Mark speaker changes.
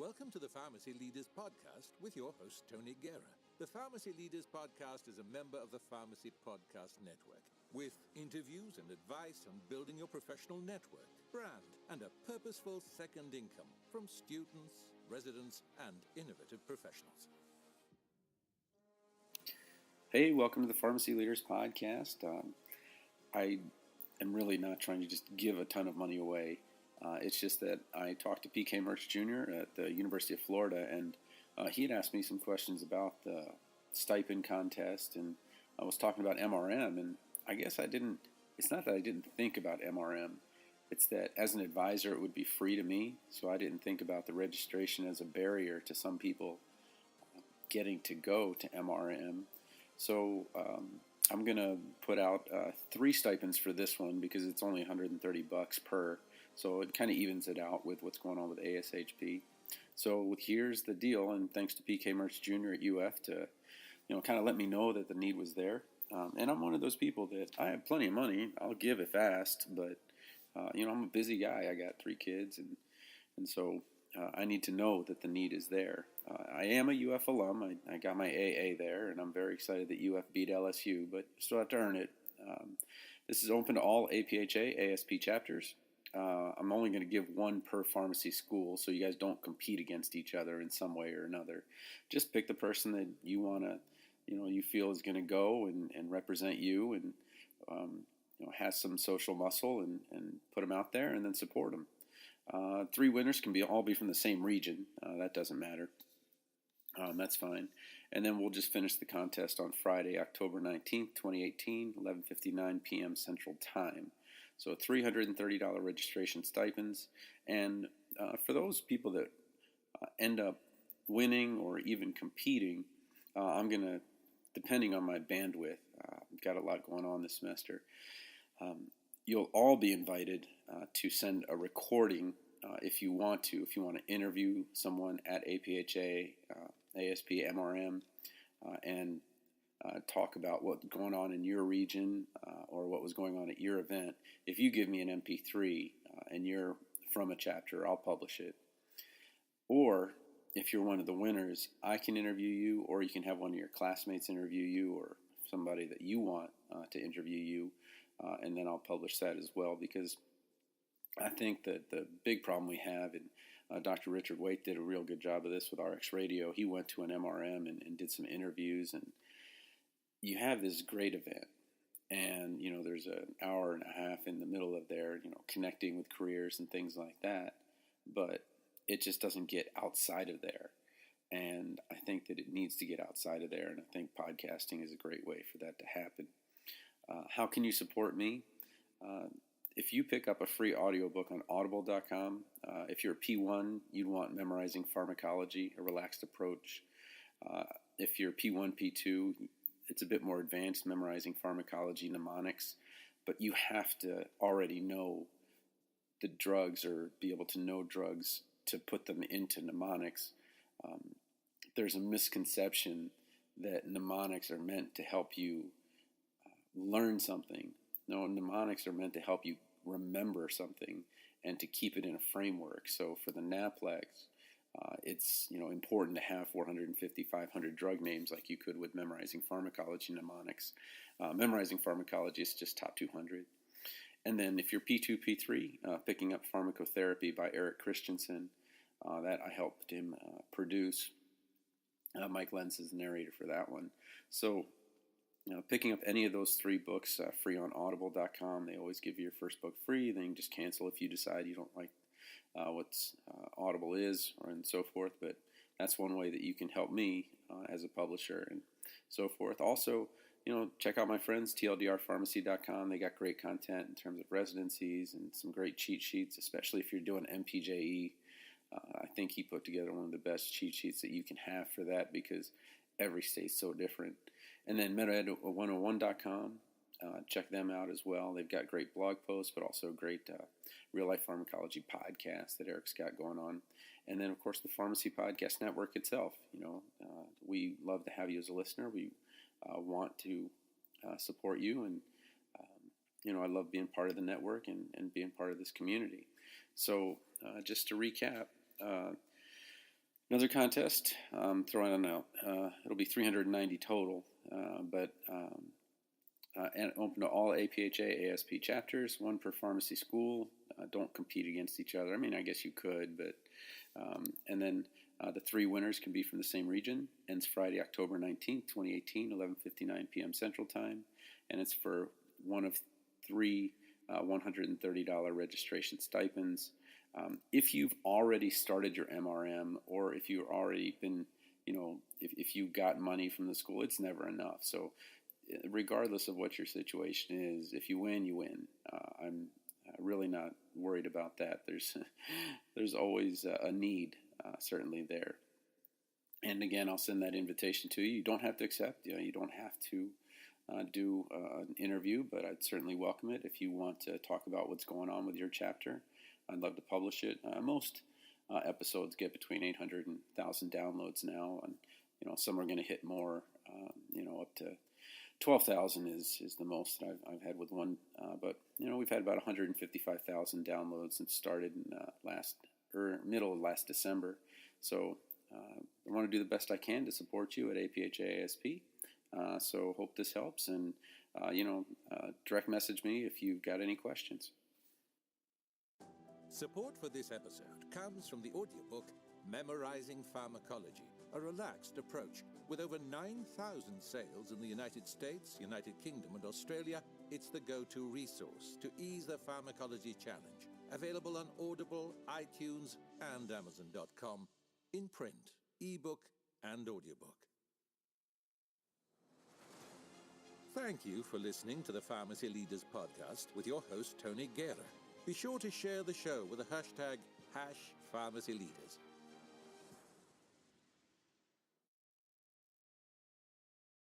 Speaker 1: Welcome to the Pharmacy Leaders Podcast with your host, Tony Guerra. The Pharmacy Leaders Podcast is a member of the Pharmacy Podcast Network, with interviews and advice on building your professional network, brand, and a purposeful second income from students, residents, and innovative professionals.
Speaker 2: Hey, welcome to the Pharmacy Leaders Podcast. I am really not trying to just give a ton of money away. It's just that I talked to PK Mertz Jr. at the University of Florida, and he had asked me some questions about the stipend contest, and I was talking about MRM, and I guess it's not that I didn't think about MRM, it's that as an advisor it would be free to me, so I didn't think about the registration as a barrier to some people getting to go to MRM. So I'm going to put out 3 stipends for this one because it's only $130 per. So it kind of evens it out with what's going on with ASHP. So here's the deal, and thanks to PK Mertz Jr. at UF to, kind of let me know that the need was there. And I'm one of those people that I have plenty of money. I'll give if asked, but I'm a busy guy. I got 3 kids, and so I need to know that the need is there. I am a UF alum. I got my AA there, and I'm very excited that UF beat LSU, but still have to earn it. This is open to all APhA-ASP chapters. I'm only going to give one per pharmacy school, so you guys don't compete against each other in some way or another. Just pick the person that you want to, you feel is going to go and represent you and, has some social muscle and put them out there and then support them. 3 winners can all be from the same region. That doesn't matter. That's fine. And then we'll just finish the contest on Friday, October 19th, 2018, 11:59 p.m. Central Time. So $330 registration stipends. And for those people that end up winning or even competing, I'm going to, depending on my bandwidth, I've got a lot going on this semester, you'll all be invited to send a recording if you want to interview someone at APhA, ASP, MRM, and talk about what's going on in your region or what was going on at your event. If you give me an MP3 and you're from a chapter, I'll publish it. Or if you're one of the winners, I can interview you, or you can have one of your classmates interview you, or somebody that you want to interview you, and then I'll publish that as well, because I think that the big problem we have, and Dr. Richard Waite did a real good job of this with RX Radio. He went to an MRM and did some interviews, and you have this great event, and there's an hour and a half in the middle of there, connecting with careers and things like that, but it just doesn't get outside of there, and I think that it needs to get outside of there, and I think podcasting is a great way for that to happen. How can you support me? If you pick up a free audiobook on audible.com, if you're a P1, you'd want Memorizing Pharmacology, a relaxed approach. If you're P1, P2, it's a bit more advanced, Memorizing Pharmacology, mnemonics, but you have to already know the drugs or be able to know drugs to put them into mnemonics. There's a misconception that mnemonics are meant to help you learn something. No, mnemonics are meant to help you remember something and to keep it in a framework. So for the NAPLEX, it's important to have 450, 500 drug names like you could with Memorizing Pharmacology mnemonics. Memorizing Pharmacology is just top 200. And then if you're P2, P3, picking up Pharmacotherapy by Eric Christensen, that I helped him produce. Mike Lenz is the narrator for that one. So picking up any of those 3 books free on audible.com. They always give you your first book free. Then you can just cancel if you decide you don't like what Audible is, and so forth. But that's one way that you can help me as a publisher and so forth. Also, check out my friends, tldrpharmacy.com. They got great content in terms of residencies and some great cheat sheets, especially if you're doing MPJE. I think he put together one of the best cheat sheets that you can have for that, because every state's so different. And then MedEd101.com, check them out as well. They've got great blog posts, but also great real-life pharmacology podcasts that Eric's got going on. And then, of course, the Pharmacy Podcast Network itself. We love to have you as a listener. We want to support you, and I love being part of the network and being part of this community. So just to recap, Another contest, throwing it out. It'll be 390 total, but and open to all APhA-ASP chapters, one per pharmacy school. Don't compete against each other. I mean, I guess you could, but and then the 3 winners can be from the same region. Ends Friday, October 19th, 2018, 11:59 p.m. Central Time, and it's for one of 3 $130 registration stipends. If you've already started your MRM, or if you've already been, if you got money from the school, it's never enough. So regardless of what your situation is, if you win, you win. I'm really not worried about that. There's always a need, certainly there. And again, I'll send that invitation to you. You don't have to accept. You don't have to do an interview, but I'd certainly welcome it if you want to talk about what's going on with your chapter. I'd love to publish it. Most episodes get between 800 and 1,000 downloads now, and some are going to hit more. Up to 12,000 is the most that I've had with one. But we've had about 155,000 downloads since started in middle of last December. So I want to do the best I can to support you at APhA-ASP. So hope this helps, and direct message me if you've got any questions.
Speaker 1: Support for this episode comes from the audiobook Memorizing Pharmacology, a relaxed approach. With over 9,000 sales in the United States, United Kingdom, and Australia, it's the go-to resource to ease the pharmacology challenge. Available on Audible, iTunes, and Amazon.com, in print, ebook, and audiobook. Thank you for listening to the Pharmacy Leaders Podcast with your host, Tony Guerra. Be sure to share the show with the hashtag #PharmacyLeaders.